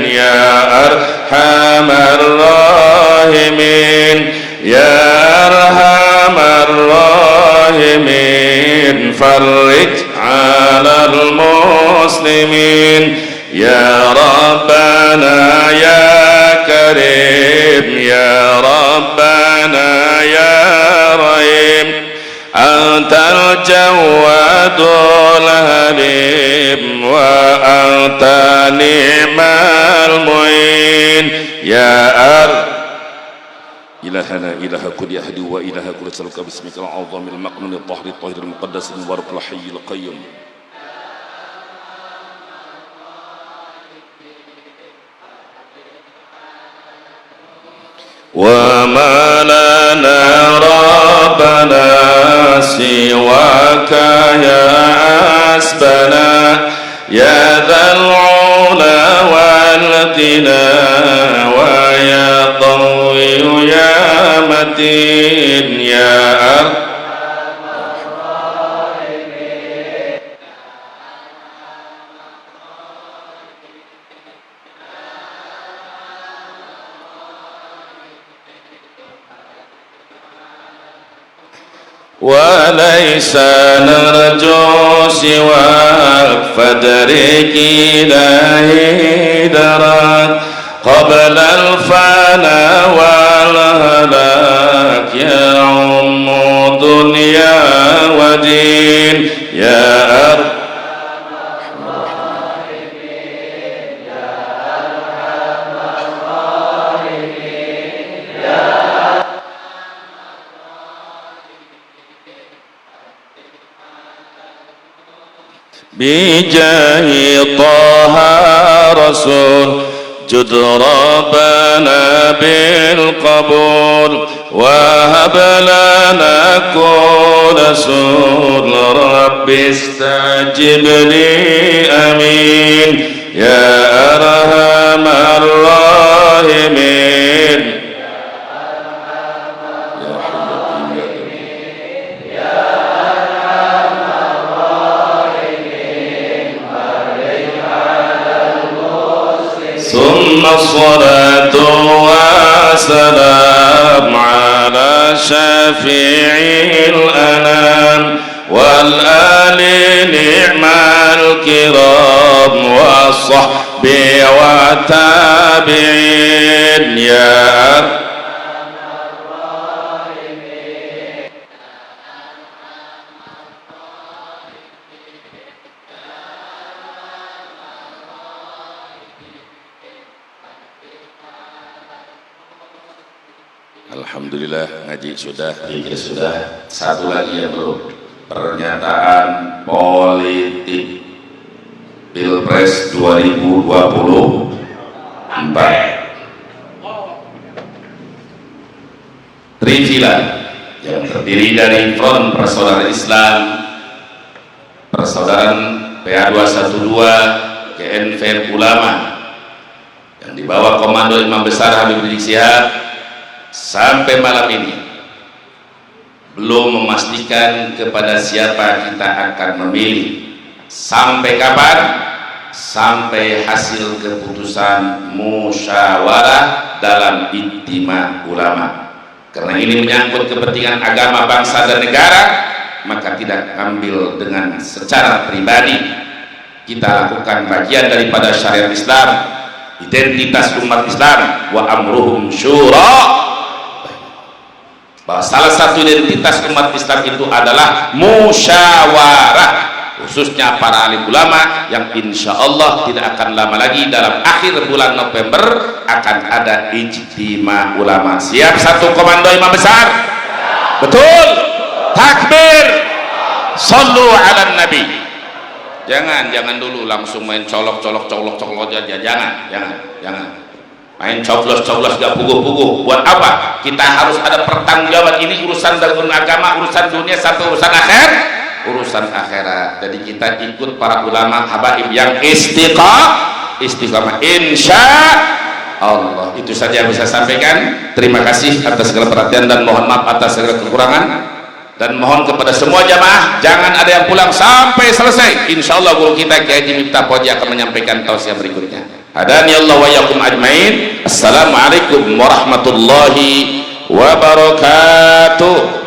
يا أرحم الراحمين يا أرحم الراحمين فرج على المسلمين يا ربنا يا كريم يا ربنا يا رحيم أنت الجواد الحليم وأنت نعم المعين يا إلهنا إله كل أحد وإله كل سلك باسمك العظيم المقنون الطاهر الطاهر المقدس المبارك الحي القيوم. وما لنا ربنا سواك يا حسبنا يا ذا العلا والغنى ويا قوي يا متين يا وليس نرجو سواك فدرك إلهي دراك قبل الفنا والهلاك يعم دنيا ودين يا أرحم الراحمين يا bijahi Taha Rasul جد ربنا بالقبول وهب لنا كل سول رب استجب لي آمين يا أرحم الراحمين ثم الصلاة والسلام على شفيع الأنام والآل نعم الكرام والصحب والتابعين يا Alhamdulillah ngaji sudah, zikir sudah. Satu lagi yang belum, pernyataan politik Pilpres 2024. Trivila yang terdiri dari Front Persaudaraan Islam, Persaudaraan PA212, GNV Ulama yang dibawa komando Imam Besar Habib Rizik Syihab sampai malam ini belum memastikan kepada siapa kita akan memilih. Sampai kapan? Sampai hasil keputusan musyawarah dalam ijtima ulama. Karena ini menyangkut kepentingan agama, bangsa dan negara, maka tidak ambil dengan secara pribadi. Kita lakukan bagian daripada syariat Islam, identitas umat Islam, wa amruhum syura. Bahwa salah satu identitas umat Islam itu adalah musyawarah, khususnya para alim ulama yang insya Allah tidak akan lama lagi dalam akhir bulan November akan ada ijtima ulama. Siap satu komando Imam Besar? Betul? Takbir, sallu ala nabi. Jangan dulu langsung main colok aja, jangan main coblos gak puguh-puguh. Buat apa? Kita harus ada pertanggungjawaban. Ini urusan agama, urusan dunia, satu urusan akhirat. Jadi kita ikut para ulama habaib yang istiqamah insya Allah. Itu saja yang bisa sampaikan. Terima kasih atas segala perhatian dan mohon maaf atas segala kekurangan, dan mohon kepada semua jamaah jangan ada yang pulang sampai selesai. Insya Allah guru kita Kiai Haji Miftah Poji akan menyampaikan tausiah berikutnya. Hadani Allah wa yakum ajmain. Assalamualaikum warahmatullahi wabarakatuh.